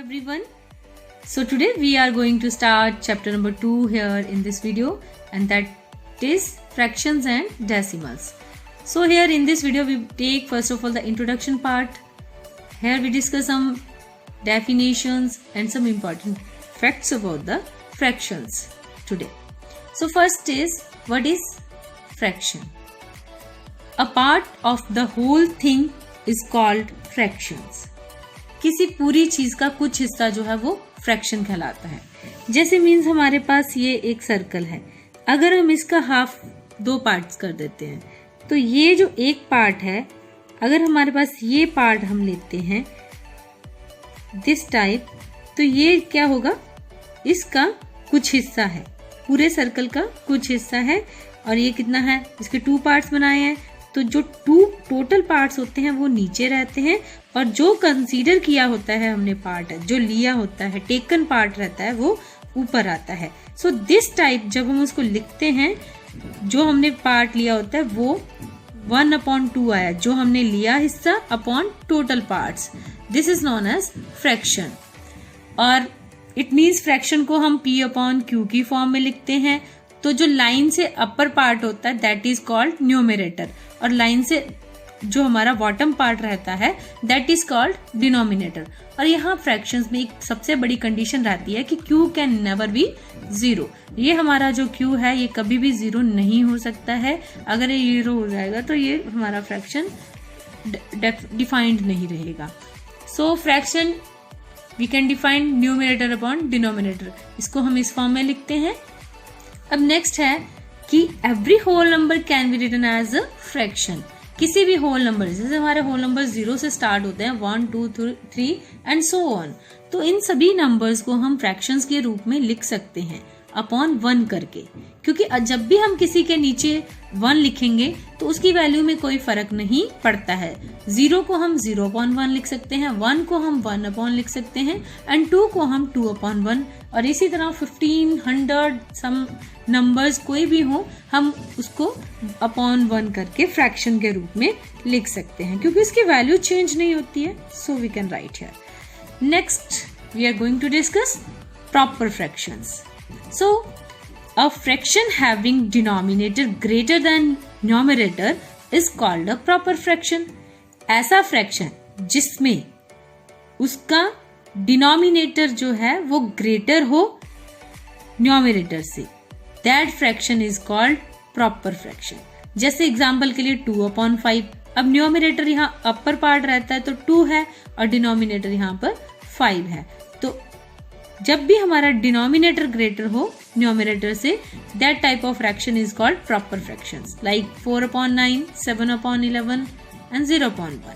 everyone. So today we are going to start chapter number 2 here in this video, and that is fractions and decimals. So here in this video we take first of all the introduction part. Here we discuss some definitions and some important facts about the fractions today. So first is, what is fraction? A part of the whole thing is called fractions. किसी पूरी चीज का कुछ हिस्सा जो है वो fraction कहलाता है. जैसे मीन्स हमारे पास ये एक सर्कल है, अगर हम इसका हाफ दो पार्ट्स कर देते हैं तो ये जो एक पार्ट है, अगर हमारे पास ये पार्ट हम लेते हैं दिस टाइप, तो ये क्या होगा, इसका कुछ हिस्सा है, पूरे सर्कल का कुछ हिस्सा है. और ये कितना है, इसके 2 पार्ट्स बनाए हैं, तो जो 2 टोटल पार्ट्स होते हैं वो नीचे रहते हैं, और जो कंसीडर किया होता है हमने पार्ट, जो लिया होता है, टेकन पार्ट रहता है, वो ऊपर आता है. सो दिस टाइप जब हम उसको लिखते हैं, जो हमने पार्ट लिया होता है वो 1/2 आया, जो हमने लिया हिस्सा upon total parts. This is known as fraction. और इट मीन्स फ्रैक्शन को हम P/Q की फॉर्म में लिखते हैं. तो जो लाइन से अपर पार्ट होता है दैट इज कॉल्ड न्यूमरेटर, और लाइन से जो हमारा बॉटम पार्ट रहता है दैट इज कॉल्ड डिनोमिनेटर. और यहाँ फ्रैक्शंस में एक सबसे बड़ी कंडीशन रहती है कि Q कैन नेवर बी 0. ये हमारा जो Q है ये कभी भी 0 नहीं हो सकता है. अगर ये 0 हो जाएगा तो ये हमारा फ्रैक्शन डिफाइंड नहीं रहेगा. So fraction we can define numerator upon denominator. इसको हम इस फॉर्म में लिखते हैं. अब नेक्स्ट है कि every whole number can be written as a fraction. किसी भी होल नंबर, जैसे हमारे होल नंबर 0 से स्टार्ट होते हैं, 1 2 3 एंड सो ऑन, तो इन सभी नंबर्स को हम फ्रैक्शंस के रूप में लिख सकते हैं अपॉन 1 करके. क्योंकि जब भी हम किसी के नीचे 1 लिखेंगे तो उसकी वैल्यू में कोई फर्क नहीं पड़ता है. 0 को हम 0/1 लिख सकते हैं, 1 को हम 1/ लिख सकते हैं, एंड 2 को हम 2/1, और इसी तरह 15, 100 सम नंबर्स कोई भी हो, हम उसको अपॉन 1 करके फ्रैक्शन के रूप में लिख सकते हैं, क्योंकि इसकी वैल्यू चेंज नहीं होती है. So we can write here. Next we are going to discuss proper fractions. So, a fraction having denominator greater than numerator is called a proper fraction. ऐसा फ्रैक्शन जिसमें उसका डिनोमिनेटर जो है वो ग्रेटर हो न्यूमरेटर से, that fraction is called proper fraction. जैसे example के लिए 2/5. अब न्यूमरेटर यहाँ अपर पार्ट रहता है तो 2 है, और डिनोमिनेटर यहाँ पर 5 है. तो जब भी हमारा डिनोमिनेटर ग्रेटर हो न्यूमरेटर से, that type of fraction is called proper fractions, like 4/9, 7/11 and 0/1.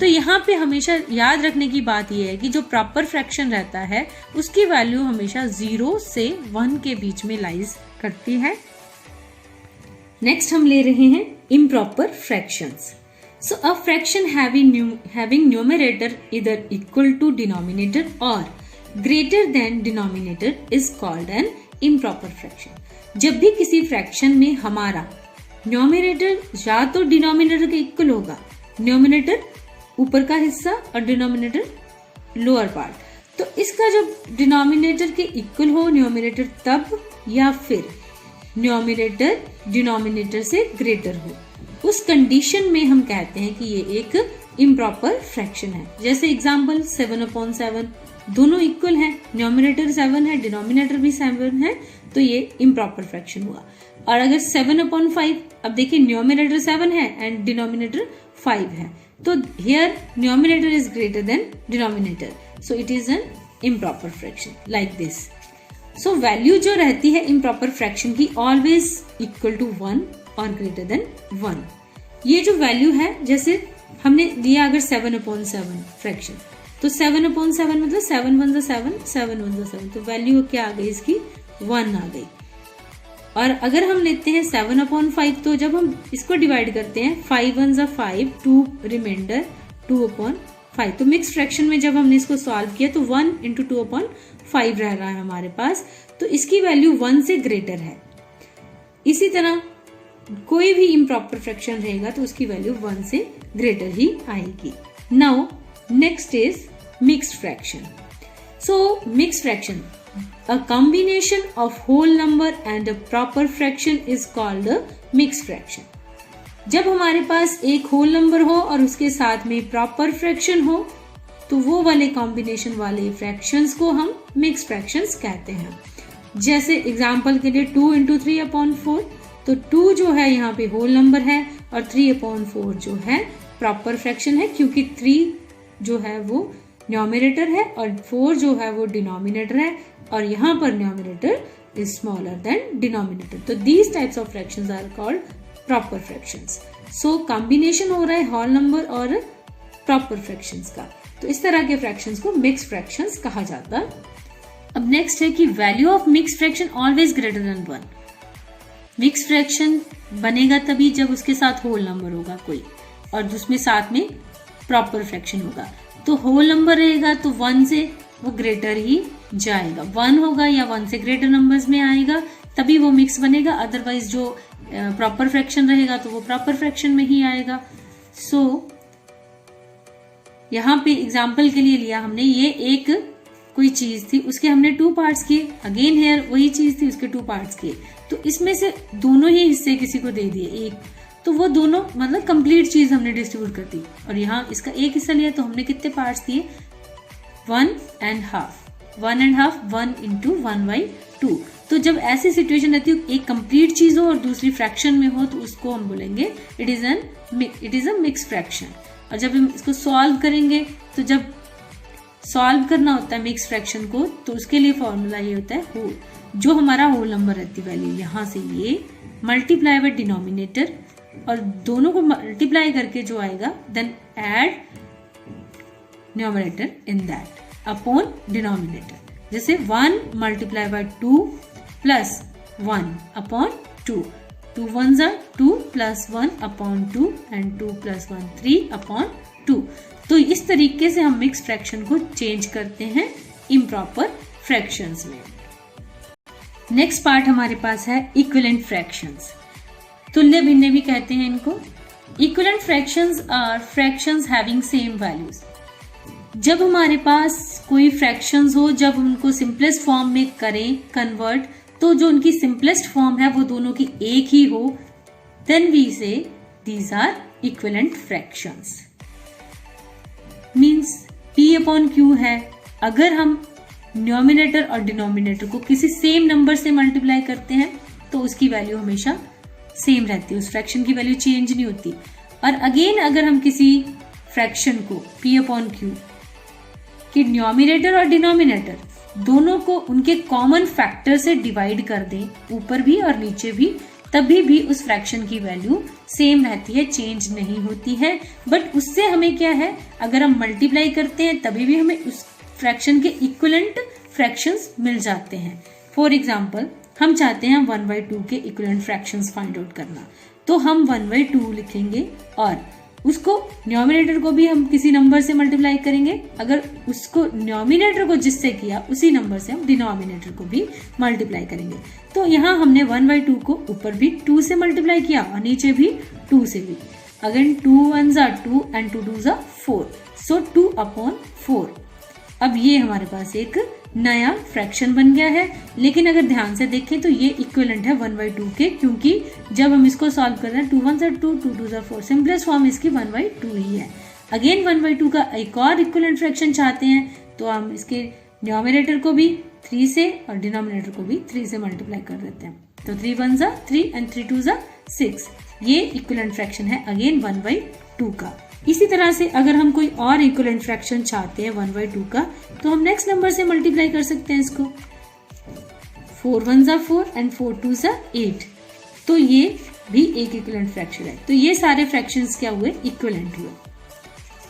तो यहाँ पे हमेशा याद रखने की बात यह है कि जो प्रॉपर फ्रैक्शन रहता है उसकी वैल्यू हमेशा 0 से 1 के बीच में लाइज करती है. नेक्स्ट हम ले रहे हैं improper fractions. So a fraction having numerator इधर इक्वल टू डिनोमिनेटर और greater than denominator is called an improper fraction. जब भी किसी फ्रैक्शन में हमारा न्यूमरेटर या तो डिनोमिनेटर के इक्वल होगा, न्यूमरेटर ऊपर का हिस्सा और डिनोमिनेटर लोअर पार्ट, तो इसका जब डिनोमिनेटर के इक्वल हो न्यूमरेटर तब, या फिर न्यूमरेटर डिनोमिनेटर से ग्रेटर हो, उस कंडीशन में हम कहते हैं कि ये एक इम्प्रॉपर फ्रैक्शन है. जैसे एग्जाम्पल 7/7, दोनों इक्वल हैं, न्यूमरेटर 7 है, डिनोमिनेटर भी 7 है, तो ये इम्प्रॉपर फ्रैक्शन हुआ. और अगर 7/5, अब देखिए न्यूमरेटर 7 है एंड डिनोमिनेटर 5 है, तो here numerator is greater than denominator, so it is an improper fraction like this. So value जो रहती है इम्प्रॉपर फ्रैक्शन की ऑलवेज इक्वल टू 1 और ग्रेटर देन 1. ये जो वैल्यू है, जैसे हमने दिया अगर 7/7 फ्रैक्शन, तो 7/7 मतलब 7 1 7, 7 1 7, तो वैल्यू क्या आ गई इसकी, 1 आ गई. और अगर हम लेते हैं 7/5, तो जब हम इसको डिवाइड करते हैं 5 1 5, 2 रिमाइंडर 2/5, तो मिक्स फ्रैक्शन में जब हमने इसको सॉल्व किया तो 1 × 2/5 रह रहा है हमारे पास, तो इसकी वैल्यू 1 से ग्रेटर है. इसी तरह कोई भी इम्प्रॉपर फ्रैक्शन रहेगा तो उसकी वैल्यू 1 से ग्रेटर ही आएगी. Now next is mixed fraction. So mixed fraction, a combination of whole number and a proper fraction is called a mixed fraction. जब हमारे पास एक होल नंबर हो और उसके साथ में प्रॉपर फ्रैक्शन हो तो वो वाले कॉम्बिनेशन वाले फ्रैक्शंस को हम मिक्स फ्रैक्शंस कहते हैं। जैसे एग्जांपल के लिए 2 × 3/4, तो 2 जो है यहाँ पे होल नंबर है और 3/4 जो है प्रॉपर फ्रैक्शन है, क्योंकि 3 जो है वो न्यूमरेटर है और 4 जो है वो डिनोमिनेटर है और यहाँ पर numerator is smaller than denominator. तो these types of fractions are called proper fractions. So combination हो रहा है होल नंबर और प्रॉपर फ्रैक्शंस का, तो इस तरह के फ्रैक्शंस को मिक्स फ्रैक्शंस कहा जाता है। अब नेक्स्ट है कि value of mix fraction always greater than 1। Mix fraction बनेगा तभी जब उसके साथ होल नंबर होगा कोई और उसमें साथ में प्रॉपर फ्रैक्शन होगा। तो होल नंबर रहेगा तो 1 से वो ग्रेटर ही जाएगा, 1 होगा या 1 से ग्रेटर नंबर्स में आएगा तभी वो मिक्स बनेगा, अदरवाइज जो प्रॉपर फ्रैक्शन रहेगा तो वो प्रॉपर फ्रैक्शन में ही आएगा। सो यहाँ पे एग्जाम्पल के लिए लिया हमने, ये एक कोई चीज थी उसके हमने 2 पार्ट्स किए, अगेन हेयर वही चीज थी उसके 2 पार्ट्स किए, तो इसमें से दोनों ही हिस्से किसी को दे दिए एक, तो वो दोनों मतलब कंप्लीट चीज हमने डिस्ट्रीब्यूट कर दी। और यहाँ इसका एक हिस्सा लिया तो हमने कितने पार्ट्स दिए, 1.5 1 × 1/2। तो जब ऐसी सिचुएशन रहती है एक कंप्लीट चीज हो और दूसरी फ्रैक्शन में हो तो उसको हम बोलेंगे it is a mix fraction. और जब हम इसको सॉल्व करेंगे तो जब सॉल्व करना होता है मिक्स फ्रैक्शन को तो उसके लिए फॉर्मूला ये होता है होल, जो हमारा होल नंबर रहती वैल्यू यहाँ से ये मल्टीप्लाई बाय डिनोमिनेटर और दोनों को मल्टीप्लाई करके जो आएगा then add numerator in that upon denominator. जैसे 1 × 2 plus 1 upon 2, 2 1s are 2 plus 1/2 and 2 + 1 3/2। तो इस तरीके से हम मिक्स फ्रैक्शन को चेंज करते हैं इम्प्रॉपर फ्रैक्शंस में। नेक्स्ट पार्ट हमारे पास है इक्विवेलेंट फ्रैक्शंस, तुल्य भिन्न भी कहते हैं इनको। Equivalent fractions are fractions having same values. जब हमारे पास कोई फ्रैक्शंस हो, जब उनको सिंपलेस्ट फॉर्म में करें कन्वर्ट, तो जो उनकी सिंपलेस्ट फॉर्म है वो दोनों की एक ही हो, then we say these are equivalent fractions. Means P/Q है, अगर हम न्यूमरेटर और डिनोमिनेटर को किसी सेम नंबर से मल्टीप्लाई करते हैं तो उसकी वैल्यू हमेशा सेम रहती है, उस फ्रैक्शन की वैल्यू चेंज नहीं होती। और अगेन अगर हम किसी फ्रैक्शन को P/Q कि न्यूमरेटर और डिनोमिनेटर दोनों को उनके कॉमन फैक्टर से डिवाइड कर दें, ऊपर भी और नीचे भी, तभी भी उस फ्रैक्शन की वैल्यू सेम रहती है, चेंज नहीं होती है। बट उससे हमें क्या है, अगर हम मल्टीप्लाई करते हैं तभी भी हमें उस फ्रैक्शन के इक्विवेलेंट फ्रैक्शंस मिल जाते हैं। फॉर एग्जाम्पल हम चाहते हैं 1/2 के इक्विवेलेंट फ्रैक्शंस फाइंड आउट करना, तो हम 1/2 लिखेंगे और उसको न्यूमरेटर को भी हम किसी नंबर से मल्टीप्लाई करेंगे, अगर उसको न्यूमरेटर को जिससे किया उसी नंबर से हम डिनोमिनेटर को भी मल्टीप्लाई करेंगे। तो यहाँ हमने 1/2 को ऊपर भी 2 से मल्टीप्लाई किया और नीचे भी 2 से भी। Again 2 1s are 2 and 2 2s are 4, सो 2/4। अब ये हमारे पास एक नया फ्रैक्शन बन गया है, लेकिन अगर ध्यान से देखें तो ये इक्विवेलेंट है 1/2 के, क्योंकि जब हम इसको सॉल्व कर रहे हैं 2 1s are 2 2 2s are 4, simplest form इसकी 1/2 ही है। अगेन 1/2 का एक और इक्विवेलेंट फ्रैक्शन चाहते हैं तो हम इसके न्यूमरेटर को भी 3 से और डिनोमिनेटर को भी 3 से मल्टीप्लाई कर देते हैं, तो 3 1s are 3 and 3 2s are 6। ये इक्विवेलेंट फ्रैक्शन है अगेन 1/2 का। इसी तरह से अगर हम कोई और इक्विवेलेंट फ्रैक्शन चाहते हैं 1/2 का, तो हम नेक्स्ट नंबर से मल्टीप्लाई कर सकते हैं इसको। 4 1s are 4 and 4 2s are 8, तो ये भी एक इक्विवेलेंट फ्रैक्शन है। तो ये सारे फ्रैक्शंस क्या हुए, इक्विवेलेंट हुए।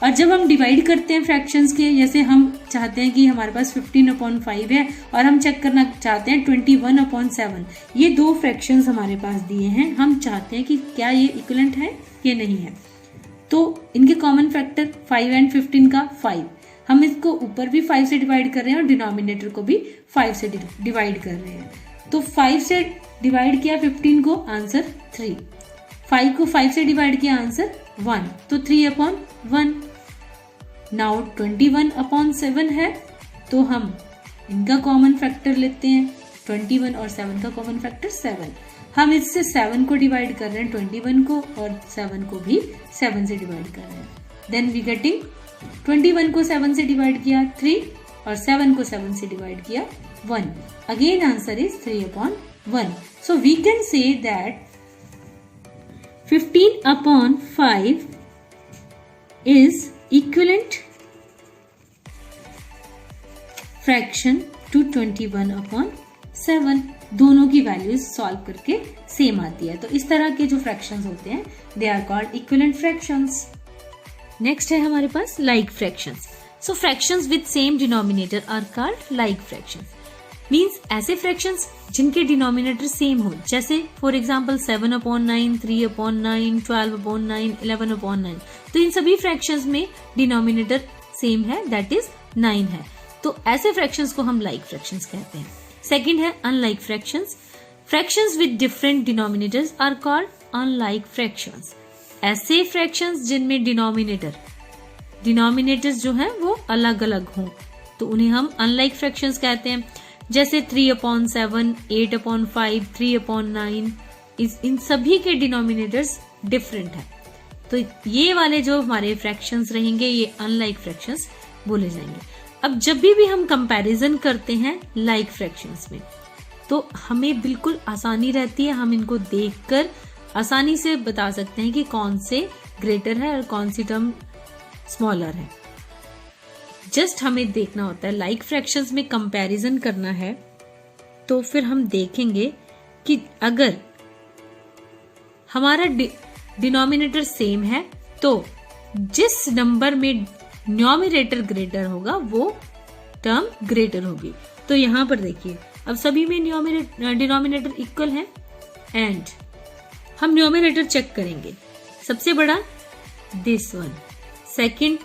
और जब हम डिवाइड करते हैं फ्रैक्शंस के, जैसे हम चाहते हैं कि हमारे पास 15/5 है और हम चेक करना चाहते हैं 21/7, ये 2 फ्रैक्शंस हमारे पास दिए हैं, हम चाहते हैं कि क्या ये इक्विवेलेंट है कि नहीं है। तो इनके कॉमन फैक्टर 5 and 15 का 5, हम इसको ऊपर भी 5 से डिवाइड कर रहे हैं और डिनोमिनेटर को भी 5 से डिवाइड कर रहे हैं। तो 5 से डिवाइड किया 15 को, आंसर 3। 5 को 5 से डिवाइड किया, आंसर 1, तो 3/1। नाउ 21/7 है तो हम इनका कॉमन फैक्टर लेते हैं 21 और 7 का कॉमन फैक्टर 7। हम इससे 7 को डिवाइड कर रहे हैं 21 को और 7 को भी 7 से डिवाइड कर रहे हैं। देन वी गेटिंग 21 को 7 से डिवाइड किया 3 और 7 को 7 से डिवाइड किया 1। Again answer is 3/1। So we can say that 15/5 is equivalent fraction to 21/7। दोनों की वैल्यूज सॉल्व करके सेम आती है। तो इस तरह के जो फ्रैक्शंस होते हैं they are called equivalent fractions. Next है हमारे पास like fractions. So fractions with same denominator are called like fractions. Means ऐसे फ्रैक्शंस जिनके डिनोमिनेटर सेम हो, जैसे फॉर एग्जाम्पल 7/9, 3/9, 12/9, 11/9। तो इन सभी फ्रैक्शंस में डिनोमिनेटर सेम है, दैट इज 9 है। तो ऐसे फ्रैक्शंस को हम लाइक फ्रैक्शंस कहते हैं। सेकंड है unlike fractions. Fractions with different denominators are called unlike fractions. ऐसे फ्रैक्शंस जिनमें डिनोमिनेटर्स जो हैं वो अलग अलग हों तो उन्हें हम अनलाइक फ्रैक्शंस कहते हैं। जैसे 3/7, 8/5, 3/9, इन सभी के डिनोमिनेटर्स डिफरेंट है। तो ये वाले जो हमारे फ्रैक्शंस रहेंगे ये अनलाइक फ्रैक्शंस बोले जाएंगे। अब जब भी हम कंपैरिजन करते हैं लाइक फ्रैक्शंस में तो हमें बिल्कुल आसानी रहती है, हम इनको देखकर आसानी से बता सकते हैं कि कौन से ग्रेटर है और कौन सी टर्म स्मॉलर है। जस्ट हमें देखना होता है, लाइक फ्रैक्शंस में कंपैरिजन करना है तो फिर हम देखेंगे कि अगर हमारा डिनोमिनेटर सेम है तो जिस नंबर में न्यूमरेटर ग्रेटर होगा वो टर्म ग्रेटर होगी। तो यहां पर देखिए अब सभी में डिनोमिनेटर इक्वल है एंड हम न्यूमरेटर चेक करेंगे। सबसे बड़ा दिस वन, सेकंड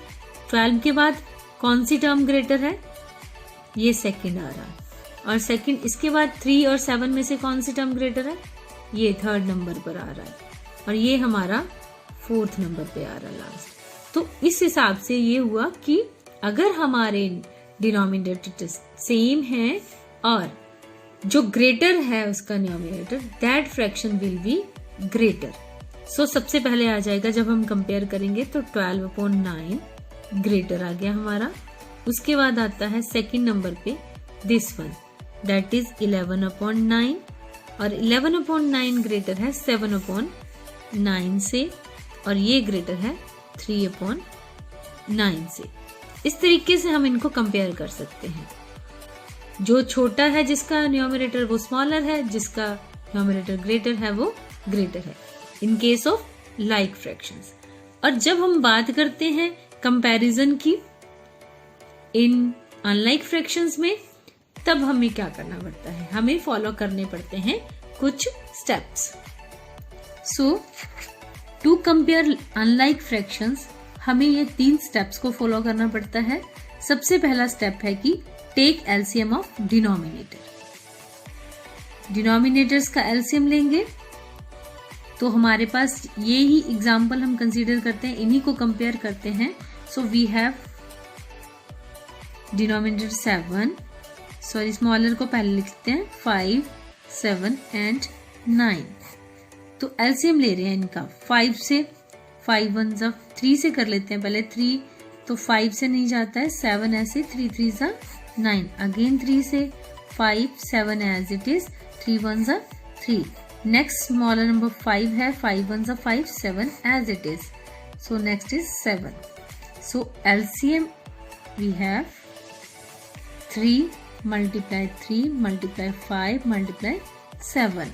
12 के बाद कौन सी टर्म ग्रेटर है, ये सेकंड आ रहा है, और सेकंड इसके बाद 3 और 7 में से कौन सी टर्म ग्रेटर है, ये थर्ड नंबर पर आ रहा है, और ये हमारा फोर्थ नंबर पे आ रहा है लास्ट। तो इस हिसाब से ये हुआ कि अगर हमारे डिनोमिनेटर सेम है और जो ग्रेटर है उसका numerator, that fraction will be greater. So सबसे पहले आ जाएगा जब हम कंपेयर करेंगे तो 12/9 ग्रेटर आ गया हमारा। उसके बाद आता है सेकंड नंबर पे दिस वन, दैट इज 11/9, और 11/9 ग्रेटर है 7/9 से, और ये ग्रेटर है 3/9 से। इस तरीके से हम इनको कंपेयर कर सकते हैं। जो छोटा है जिसका न्यूमरेटर वो स्मॉलर है, जिसका न्यूमरेटर ग्रेटर है वो ग्रेटर है, in case of like fractions. और जब हम बात करते हैं कंपैरिजन की इन अनलाइक फ्रैक्शंस में, तब हमें क्या करना पड़ता है, हमें फॉलो करने पड़ते हैं कुछ steps. So to compare unlike fractions हमें ये 3 स्टेप्स को फॉलो करना पड़ता है। सबसे पहला स्टेप है कि take LCM of denominator. Denominators का एलसीएम लेंगे तो हमारे पास ये ही एग्जाम्पल हम कंसीडर करते हैं, इन्हीं को कंपेयर करते हैं। So we have denominator 7, sorry smaller को पहले लिखते हैं, 5, 7 एंड 9। तो एलसीएम ले रहे हैं इनका 5 से, 5 1 3 से कर लेते हैं पहले। 3 तो 5 से नहीं जाता है, 7 ऐसे, 3 3 9, अगेन 3 से, 5 7 as it is, 3 1 3। Next smaller number 5 है, 5 1 5, 7 as it is. So next is 7। So LCM we have 3 multiply 3 multiply 5 multiply 7।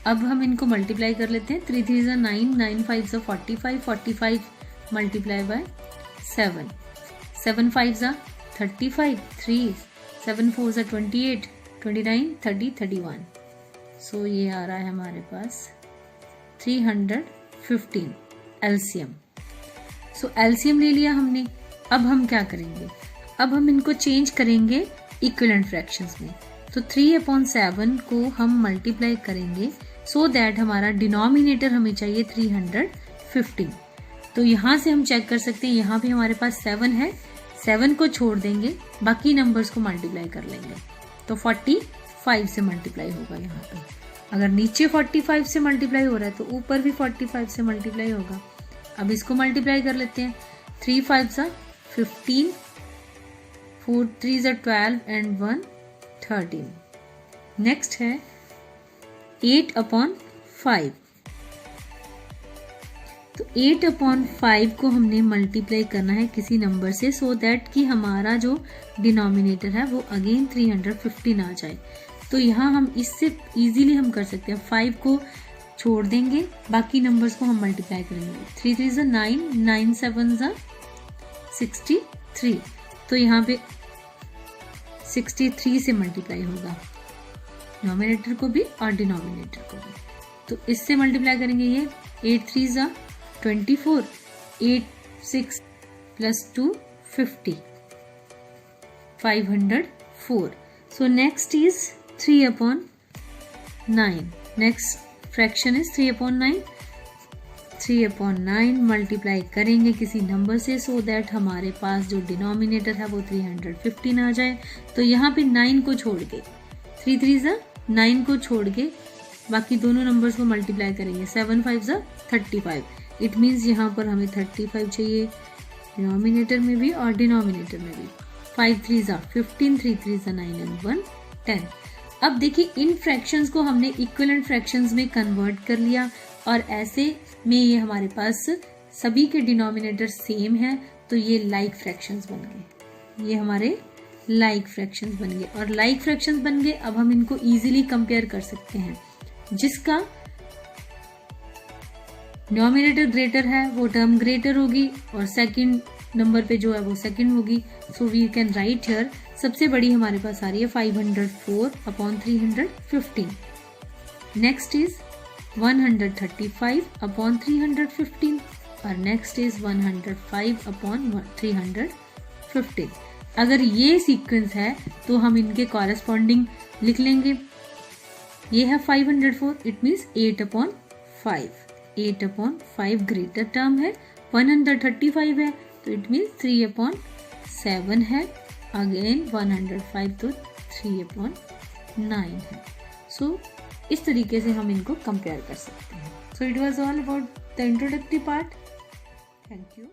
अब हम इनको मल्टीप्लाई कर लेते हैं। 3 3 9, 9 5 45, 45 मल्टीप्लाई बाय 7, 7 5 35, 3 7 4 28, 29 30 31। सो ये आ रहा है हमारे पास 315 एलसीएम। सो एलसीएम ले लिया हमने। अब हम क्या करेंगे, अब हम इनको चेंज करेंगे इक्विवेलेंट फ्रैक्शंस में। तो 3/7 को हम मल्टीप्लाई करेंगे सो दैट हमारा डिनोमिनेटर हमें चाहिए 315। तो यहाँ से हम चेक कर सकते हैं, यहाँ भी हमारे पास 7 है, 7 को छोड़ देंगे, बाकी नंबर्स को मल्टीप्लाई कर लेंगे तो 45 से मल्टीप्लाई होगा यहाँ पे। अगर नीचे 45 से मल्टीप्लाई हो रहा है तो ऊपर भी 45 से मल्टीप्लाई होगा। अब इसको मल्टीप्लाई कर लेते हैं। 3 5 15, 4 3 12 एंड 1 13। नेक्स्ट है 8/5। तो 8/5 को हमने मल्टीप्लाई करना है किसी नंबर से सो दैट कि हमारा जो डिनोमिनेटर है वो अगेन 315 आ जाए। तो यहाँ हम इससे इजीली हम कर सकते हैं, 5 को छोड़ देंगे, बाकी नंबर्स को हम मल्टीप्लाई करेंगे। 3 3 9, 9 7 63। तो यहाँ पे 63 से मल्टीप्लाई होगा, नॉमिनेटर को भी और डिनोमिनेटर को भी। तो इससे मल्टीप्लाई करेंगे ये 8 3 24, 8 6 + 2 50, 504। So next is 3/9. Next fraction is 3/9. 3/9 multiply करेंगे किसी नंबर से सो दैट हमारे पास जो डिनोमिनेटर है वो 315 आ जाए। तो यहाँ पे 9 को छोड़ के 3 3 9 को छोड़ के बाकी दोनों नंबर्स को मल्टीप्लाई करेंगे। 7 5 35। इट मीन्स यहाँ पर हमें 35 चाहिए, डिनोमिनेटर में भी और डिनोमिनेटर में भी। 5 3 15, 3 3 9 एंड 1 10। अब देखिए इन फ्रैक्शंस को हमने इक्विवेलेंट फ्रैक्शंस में कन्वर्ट कर लिया और ऐसे में ये हमारे पास सभी के डिनोमिनेटर सेम हैं तो ये लाइक फ्रैक्शंस बन गए। ये हमारे लाइक फ्रैक्शंस बन गए और लाइक फ्रैक्शंस बन गए। अब हम इनको इजीली कंपेयर कर सकते हैं। जिसका डिनोमिनेटर ग्रेटर है वो टर्म ग्रेटर होगी और सेकंड नंबर पे जो है वो सेकंड होगी। So we can write here, सबसे बड़ी हमारे पास आ रही है 504/315। नेक्स्ट इज 135/315 और नेक्स्ट इज 105/315। अगर ये सीक्वेंस है तो हम इनके कॉरेस्पॉन्डिंग लिख लेंगे। ये है 504, इट मीन्स 8/5। 8/5 ग्रेटर टर्म है, 135 है तो इट मीन्स 3/7 है, अगेन 105 तो 3/9 है। सो इस तरीके से हम इनको कंपेयर कर सकते हैं। So it was all about the introductory part. Thank you.